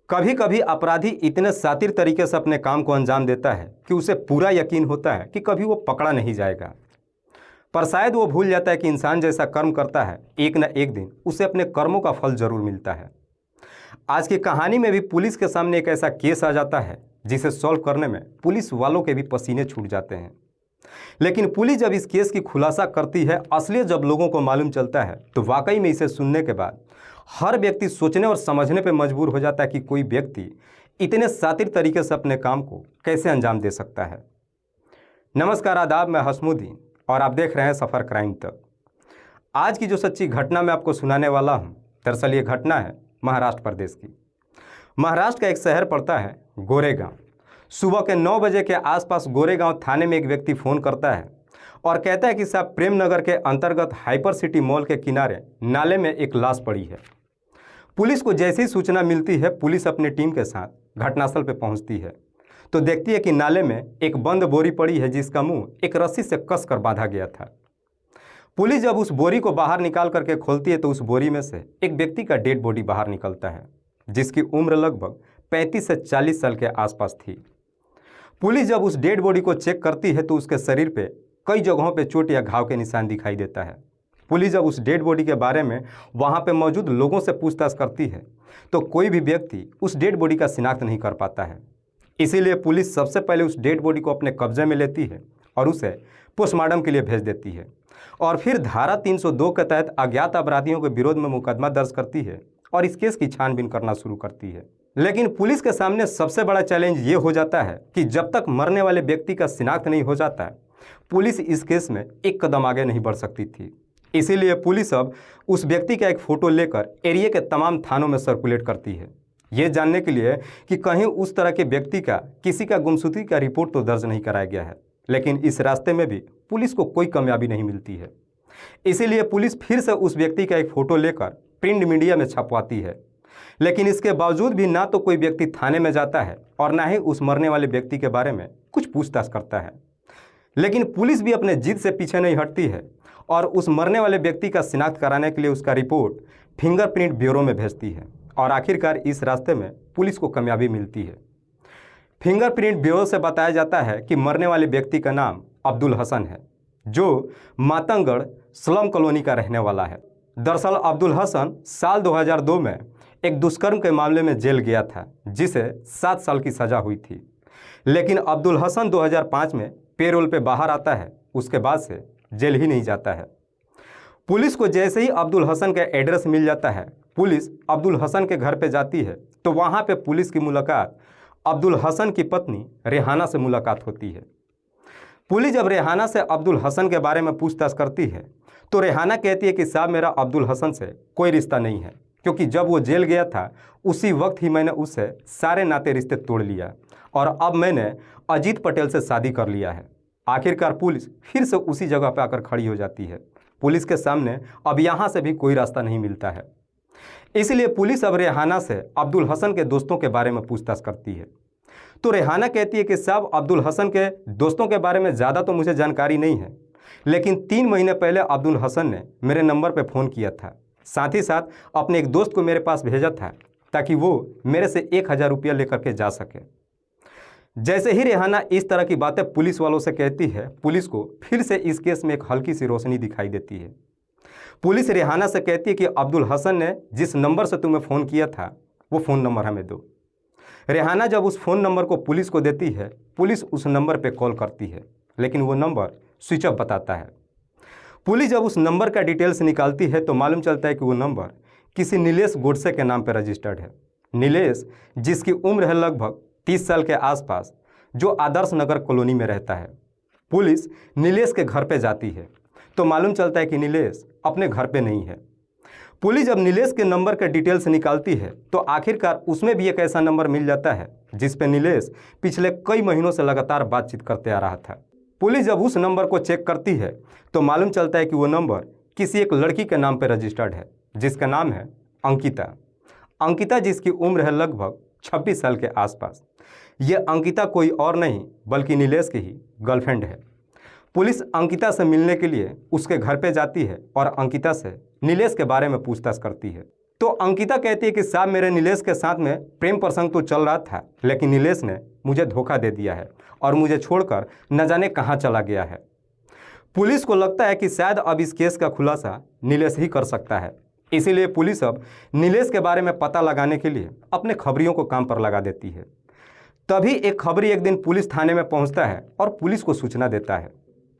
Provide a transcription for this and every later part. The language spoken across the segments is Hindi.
कभी कभी अपराधी इतने शातिर तरीके से अपने काम को अंजाम देता है कि उसे पूरा यकीन होता है कि कभी वो पकड़ा नहीं जाएगा। पर शायद वो भूल जाता है कि इंसान जैसा कर्म करता है एक न एक दिन उसे अपने कर्मों का फल जरूर मिलता है। आज की कहानी में भी पुलिस के सामने एक ऐसा केस आ जाता है जिसे सॉल्व करने में पुलिस वालों के भी पसीने छूट जाते हैं। लेकिन पुलिस जब इस केस की खुलासा करती है, असलियत जब लोगों को मालूम चलता है, तो वाकई में इसे सुनने के बाद हर व्यक्ति सोचने और समझने पर मजबूर हो जाता है कि कोई व्यक्ति इतने शातिर तरीके से अपने काम को कैसे अंजाम दे सकता है। नमस्कार, आदाब, मैं हसमुद्दीन और आप देख रहे हैं सफ़र क्राइम तक। आज की जो सच्ची घटना मैं आपको सुनाने वाला हूं, दरअसल ये घटना है महाराष्ट्र प्रदेश की। महाराष्ट्र का एक शहर पड़ता है गोरेगांव। सुबह के 9 बजे के आसपास गोरेगांव थाने में एक व्यक्ति फ़ोन करता है और कहता है कि साहब, प्रेम नगर के अंतर्गत हाइपर सिटी मॉल के किनारे नाले में एक लाश पड़ी है। पुलिस को जैसी ही सूचना मिलती है, पुलिस अपनी टीम के साथ घटनास्थल पर पहुंचती है तो देखती है कि नाले में एक बंद बोरी पड़ी है जिसका मुंह एक रस्सी से कसकर बांधा गया था। पुलिस जब उस बोरी को बाहर निकाल करके खोलती है तो उस बोरी में से एक व्यक्ति का डेड बॉडी बाहर निकलता है जिसकी उम्र लगभग 35 से 40 साल के आसपास थी। पुलिस जब उस डेड बॉडी को चेक करती है तो उसके शरीर पे कई जगहों पे चोट या घाव के निशान दिखाई देता है। पुलिस जब उस डेड बॉडी के बारे में वहाँ पे मौजूद लोगों से पूछताछ करती है तो कोई भी व्यक्ति उस डेड बॉडी का शिनाख्त नहीं कर पाता है। इसीलिए पुलिस सबसे पहले उस डेड बॉडी को अपने कब्जे में लेती है और उसे पोस्टमार्टम के लिए भेज देती है और फिर धारा 302 के तहत अज्ञात अपराधियों के विरोध में मुकदमा दर्ज करती है और इस केस की छानबीन करना शुरू करती है। लेकिन पुलिस के सामने सबसे बड़ा चैलेंज ये हो जाता है कि जब तक मरने वाले व्यक्ति का शिनाख्त नहीं हो जाता है, पुलिस इस केस में एक कदम आगे नहीं बढ़ सकती थी। इसीलिए पुलिस अब उस व्यक्ति का एक फ़ोटो लेकर एरिया के तमाम थानों में सर्कुलेट करती है, ये जानने के लिए कि कहीं उस तरह के व्यक्ति का किसी का गुमशुदगी का रिपोर्ट तो दर्ज नहीं कराया गया है। लेकिन इस रास्ते में भी पुलिस को कोई कामयाबी नहीं मिलती है। इसीलिए पुलिस फिर से उस व्यक्ति का एक फ़ोटो लेकर प्रिंट मीडिया में छपवाती है। लेकिन इसके बावजूद भी ना तो कोई व्यक्ति थाने में जाता है और ना ही उस मरने वाले व्यक्ति के बारे में कुछ पूछताछ करता है। लेकिन पुलिस भी अपने जिद से पीछे नहीं हटती है और उस मरने वाले व्यक्ति का शिनाख्त कराने के लिए उसका रिपोर्ट फिंगरप्रिंट ब्यूरो में भेजती है और आखिरकार इस रास्ते में पुलिस को कामयाबी मिलती है। फिंगरप्रिंट ब्यूरो से बताया जाता है कि मरने वाले व्यक्ति का नाम अब्दुल हसन है, जो मातंगगढ़ स्लम कॉलोनी का रहने वाला है। दरअसल अब्दुल हसन साल 2002 में एक दुष्कर्म के मामले में जेल गया था जिसे 7 साल की सज़ा हुई थी। लेकिन अब्दुल हसन 2005 में पेरोल पे बाहर आता है, उसके बाद से जेल ही नहीं जाता है। पुलिस को जैसे ही अब्दुल हसन का एड्रेस मिल जाता है, पुलिस अब्दुल हसन के घर पे जाती है तो वहाँ पे पुलिस की मुलाकात अब्दुल हसन की पत्नी रेहाना से मुलाकात होती है। पुलिस जब रेहाना से अब्दुल हसन के बारे में पूछताछ करती है तो रेहाना कहती है कि साहब, मेरा अब्दुल हसन से कोई रिश्ता नहीं है, क्योंकि जब वो जेल गया था उसी वक्त ही मैंने उससे सारे नाते रिश्ते तोड़ लिया और अब मैंने अजीत पटेल से शादी कर लिया है। आखिरकार पुलिस फिर से उसी जगह पर आकर खड़ी हो जाती है। पुलिस के सामने अब यहाँ से भी कोई रास्ता नहीं मिलता है। इसलिए पुलिस अब रेहाना से अब्दुल हसन के दोस्तों के बारे में पूछताछ करती है तो रेहाना कहती है कि साहब, अब्दुल हसन के दोस्तों के बारे में ज़्यादा तो मुझे जानकारी नहीं है, लेकिन 3 महीने पहले अब्दुल हसन ने मेरे नंबर पर फ़ोन किया था, साथ ही साथ अपने एक दोस्त को मेरे पास भेजा था ताकि वो मेरे से 1000 रुपया लेकर के जा सके। जैसे ही रेहाना इस तरह की बातें पुलिस वालों से कहती है, पुलिस को फिर से इस केस में एक हल्की सी रोशनी दिखाई देती है। पुलिस रेहाना से कहती है कि अब्दुल हसन ने जिस नंबर से तुम्हें फ़ोन किया था वो फ़ोन नंबर हमें दो। रेहाना जब उस फ़ोन नंबर को पुलिस को देती है, पुलिस उस नंबर पर कॉल करती है, लेकिन वो नंबर स्विच ऑफ बताता है। पुलिस जब उस नंबर का डिटेल्स निकालती है तो मालूम चलता है कि वो नंबर किसी नीलेश गोडसे के नाम पर रजिस्टर्ड है। नीलेश, जिसकी उम्र है लगभग 30 साल के आसपास, जो आदर्श नगर कॉलोनी में रहता है। पुलिस नीलेश के घर पे जाती है तो मालूम चलता है कि नीलेश अपने घर पे नहीं है। पुलिस जब नीलेश के नंबर के डिटेल्स निकालती है तो आखिरकार उसमें भी एक ऐसा नंबर मिल जाता है जिस पे नीलेश पिछले कई महीनों से लगातार बातचीत करते आ रहा था। पुलिस जब उस नंबर को चेक करती है तो मालूम चलता है कि वो नंबर किसी एक लड़की के नाम पर रजिस्टर्ड है जिसका नाम है अंकिता। अंकिता, जिसकी उम्र है लगभग 26 साल के आसपास। ये अंकिता कोई और नहीं बल्कि नीलेश की ही गर्लफ्रेंड है। पुलिस अंकिता से मिलने के लिए उसके घर पे जाती है और अंकिता से नीलेश के बारे में पूछताछ करती है। तो अंकिता कहती है कि साहब मेरे नीलेश के साथ में प्रेम प्रसंग तो चल रहा था, लेकिन नीलेश ने मुझे धोखा दे दिया है और मुझे छोड़कर न जाने कहाँ चला गया है। पुलिस को लगता है कि शायद अब इस केस का खुलासा नीलेश ही कर सकता है, इसीलिए पुलिस अब नीलेश के बारे में पता लगाने के लिए अपने खबरियों को काम पर लगा देती है। तभी एक खबरी एक दिन पुलिस थाने में पहुंचता है और पुलिस को सूचना देता है।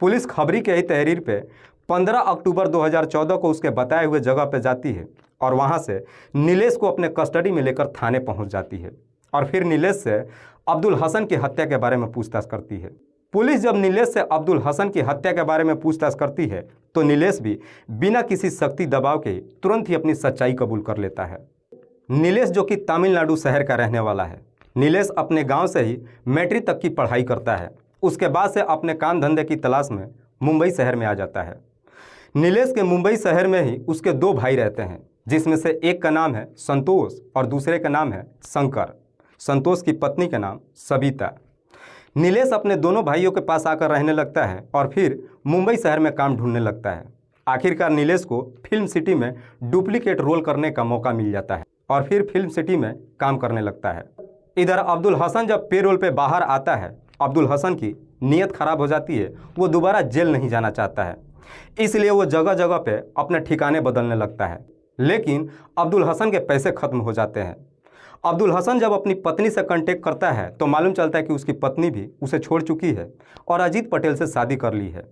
पुलिस खबरी के ही तहरीर पे 15 अक्टूबर 2014 को उसके बताए हुए जगह पर जाती है और वहां से नीलेश को अपने कस्टडी में लेकर थाने पहुंच जाती है और फिर नीलेश से अब्दुल हसन की हत्या के बारे में पूछताछ करती है। पुलिस जब नीलेश से अब्दुल हसन की हत्या के बारे में पूछताछ करती है तो नीलेश भी बिना किसी सख्ती दबाव के तुरंत ही अपनी सच्चाई कबूल कर लेता है। नीलेश जो कि तमिलनाडु शहर का रहने वाला है, नीलेश अपने गांव से ही मैट्रिक तक की पढ़ाई करता है। उसके बाद से अपने काम धंधे की तलाश में मुंबई शहर में आ जाता है। नीलेश के मुंबई शहर में ही उसके 2 भाई रहते हैं, जिसमें से एक का नाम है संतोष और दूसरे का नाम है शंकर। संतोष की पत्नी का नाम सविता। नीलेश अपने दोनों भाइयों के पास आकर रहने लगता है और फिर मुंबई शहर में काम ढूंढने लगता है। आखिरकार नीलेश को फिल्म सिटी में डुप्लीकेट रोल करने का मौका मिल जाता है और फिर फिल्म सिटी में काम करने लगता है। इधर अब्दुल हसन जब पेरोल पे बाहर आता है, अब्दुल हसन की नीयत खराब हो जाती है। वो दोबारा जेल नहीं जाना चाहता है, इसलिए वो जगह जगह पे अपने ठिकाने बदलने लगता है। लेकिन अब्दुल हसन के पैसे खत्म हो जाते हैं। अब्दुल हसन जब अपनी पत्नी से कांटेक्ट करता है तो मालूम चलता है कि उसकी पत्नी भी उसे छोड़ चुकी है और अजीत पटेल से शादी कर ली है।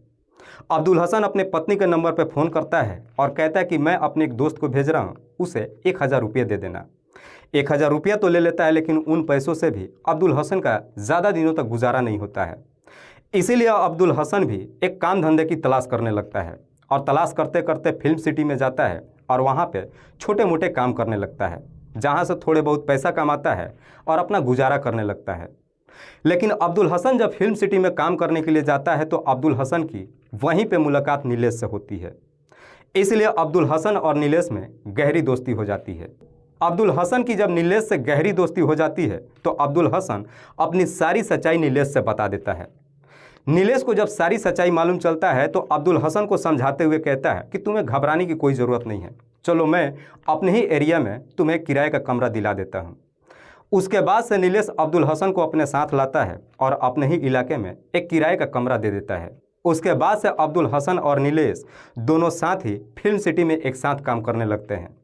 अब्दुल हसन अपने पत्नी के नंबर पर फ़ोन करता है और कहता है कि मैं अपने एक दोस्त को भेज रहा हूँ, उसे 1000 रुपये दे देना। 1000 रुपया तो ले लेता है, लेकिन उन पैसों से भी अब्दुल हसन का ज़्यादा दिनों तक गुजारा नहीं होता है। इसीलिए अब्दुल हसन भी एक काम धंधे की तलाश करने लगता है और तलाश करते करते फिल्म सिटी में जाता है और वहाँ पे छोटे मोटे काम करने लगता है, जहाँ से थोड़े बहुत पैसा कमाता है और अपना गुजारा करने लगता है। लेकिन अब्दुल हसन जब फिल्म सिटी में काम करने के लिए जाता है तो अब्दुल हसन की वहीं पे मुलाकात नीलेश से होती है। इसलिए अब्दुल हसन और नीलेश में गहरी दोस्ती हो जाती है। अब्दुल हसन की जब नीलेश से गहरी दोस्ती हो जाती है तो अब्दुल हसन अपनी सारी सच्चाई नीलेश से बता देता है। नीलेश को जब सारी सच्चाई मालूम चलता है तो अब्दुल हसन को समझाते हुए कहता है कि तुम्हें घबराने की कोई ज़रूरत नहीं है, चलो मैं अपने ही एरिया में तुम्हें किराए का कमरा दिला देता हूँ। उसके बाद से नीलेश अब्दुल हसन को अपने साथ लाता है और अपने ही इलाके में एक किराए का कमरा दे देता है। उसके बाद से अब्दुल हसन और नीलेश दोनों साथ ही फिल्म सिटी में एक साथ काम करने लगते हैं।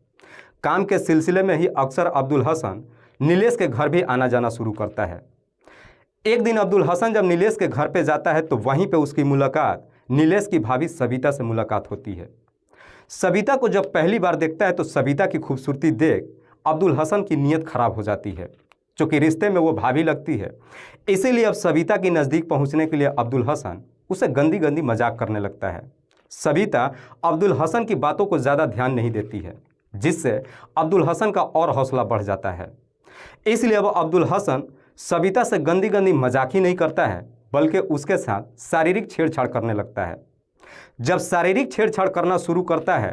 काम के सिलसिले में ही अक्सर अब्दुल हसन नीलेश के घर भी आना जाना शुरू करता है। एक दिन अब्दुल हसन जब नीलेश के घर पे जाता है तो वहीं पे उसकी मुलाकात नीलेश की भाभी सविता से मुलाकात होती है। सविता को जब पहली बार देखता है तो सविता की खूबसूरती देख अब्दुल हसन की नीयत खराब हो जाती है, चूँकि रिश्ते में वो भाभी लगती है। इसीलिए अब सविता के नज़दीक पहुँचने के लिए अब्दुल हसन उसे गंदी गंदी मजाक करने लगता है। सविता अब्दुल हसन की बातों को ज़्यादा ध्यान नहीं देती है, जिससे अब्दुल हसन का और हौसला बढ़ जाता है। इसलिए अब अब्दुल हसन सविता से गंदी गंदी मजाक ही नहीं करता है, बल्कि उसके साथ शारीरिक छेड़छाड़ करने लगता है। जब शारीरिक छेड़छाड़ करना शुरू करता है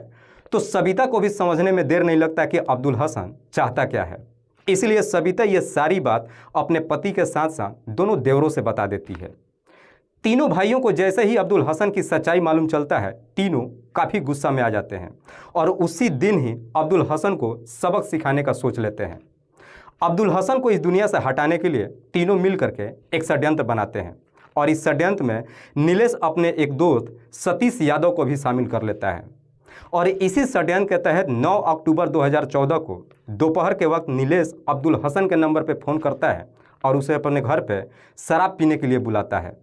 तो सविता को भी समझने में देर नहीं लगता कि अब्दुल हसन चाहता क्या है। इसलिए सविता ये सारी बात अपने पति के साथ साथ दोनों देवरों से बता देती है। तीनों भाइयों को जैसे ही अब्दुल हसन की सच्चाई मालूम चलता है, तीनों काफ़ी गुस्सा में आ जाते हैं और उसी दिन ही अब्दुल हसन को सबक सिखाने का सोच लेते हैं। अब्दुल हसन को इस दुनिया से हटाने के लिए तीनों मिल करके एक षड्यंत्र बनाते हैं और इस षड्यंत्र में नीलेश अपने एक दोस्त सतीश यादव को भी शामिल कर लेता है। और इसी षड्यंत्र के तहत 9 अक्टूबर 2014 को दोपहर के वक्त नीलेश अब्दुल हसन के नंबर पर फ़ोन करता है और उसे अपने घर पर शराब पीने के लिए बुलाता है।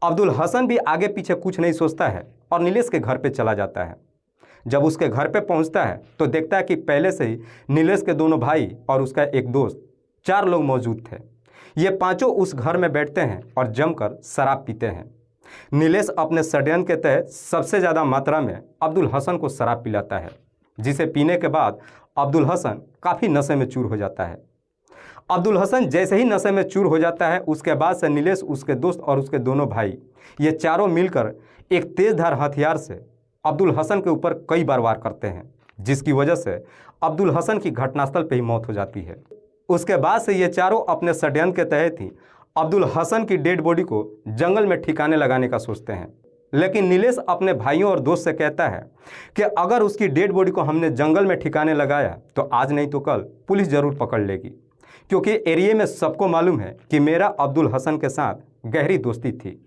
अब्दुल हसन भी आगे पीछे कुछ नहीं सोचता है और नीलेश के घर पे चला जाता है। जब उसके घर पे पहुंचता है तो देखता है कि पहले से ही नीलेश के दोनों भाई और उसका एक दोस्त 4 लोग मौजूद थे। ये पांचों उस घर में बैठते हैं और जमकर शराब पीते हैं। नीलेश अपने षड्यंत्र के तहत सबसे ज़्यादा मात्रा में अब्दुल हसन को शराब पिलाता है, जिसे पीने के बाद अब्दुल हसन काफ़ी नशे में चूर हो जाता है। अब्दुल हसन जैसे ही नशे में चूर हो जाता है, उसके बाद से नीलेश, उसके दोस्त और उसके दोनों भाई ये चारों मिलकर एक तेज़धार हथियार से अब्दुल हसन के ऊपर कई बार वार करते हैं, जिसकी वजह से अब्दुल हसन की घटनास्थल पर ही मौत हो जाती है। उसके बाद से ये चारों अपने षड्यंत्र के तहत ही अब्दुल हसन की डेड बॉडी को जंगल में ठिकाने लगाने का सोचते हैं। लेकिन नीलेश अपने भाइयों और दोस्त से कहता है कि अगर उसकी डेड बॉडी को हमने जंगल में ठिकाने लगाया तो आज नहीं तो कल पुलिस ज़रूर पकड़ लेगी, क्योंकि एरिया में सबको मालूम है कि मेरा अब्दुल हसन के साथ गहरी दोस्ती थी।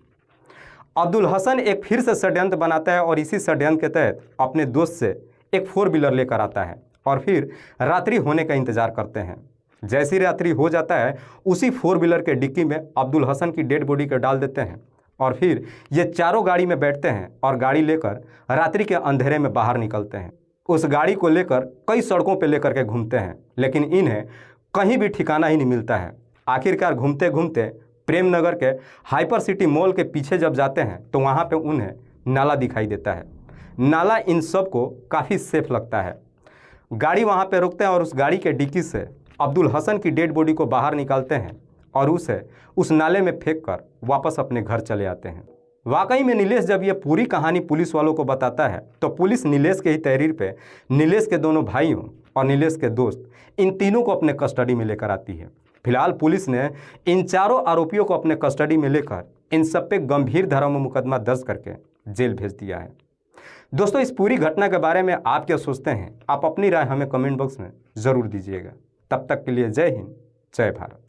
अब्दुल हसन एक फिर से षड्यंत्र बनाता है और इसी षड्यंत्र के तहत अपने दोस्त से एक 4 व्हीलर लेकर आता है और फिर रात्रि होने का इंतजार करते हैं। जैसी रात्रि हो जाता है उसी 4 व्हीलर के डिक्की में अब्दुल हसन की डेड बॉडी को डाल देते हैं और फिर ये चारों गाड़ी में बैठते हैं और गाड़ी लेकर रात्रि के अंधेरे में बाहर निकलते हैं। उस गाड़ी को लेकर कई सड़कों पर लेकर के घूमते हैं, लेकिन इन्हें कहीं भी ठिकाना ही नहीं मिलता है। आखिरकार घूमते घूमते प्रेम नगर के हाइपर सिटी मॉल के पीछे जब जाते हैं तो वहाँ पे उन्हें नाला दिखाई देता है। नाला इन सब को काफ़ी सेफ लगता है। गाड़ी वहाँ पे रुकते हैं और उस गाड़ी के डिक्की से अब्दुल हसन की डेड बॉडी को बाहर निकालते हैं और उसे उस नाले में फेंक कर वापस अपने घर चले आते हैं। वाकई में नीलेश जब ये पूरी कहानी पुलिस वालों को बताता है तो पुलिस नीलेश के ही तहरीर पे नीलेश के दोनों भाइयों और नीलेश के दोस्त इन तीनों को अपने कस्टडी में लेकर आती है। फिलहाल पुलिस ने इन चारों आरोपियों को अपने कस्टडी में लेकर इन सब पे गंभीर धारा में मुकदमा दर्ज करके जेल भेज दिया है। दोस्तों, इस पूरी घटना के बारे में आप क्या सोचते हैं? आप अपनी राय हमें कमेंट बॉक्स में ज़रूर दीजिएगा। तब तक के लिए जय हिंद, जय भारत।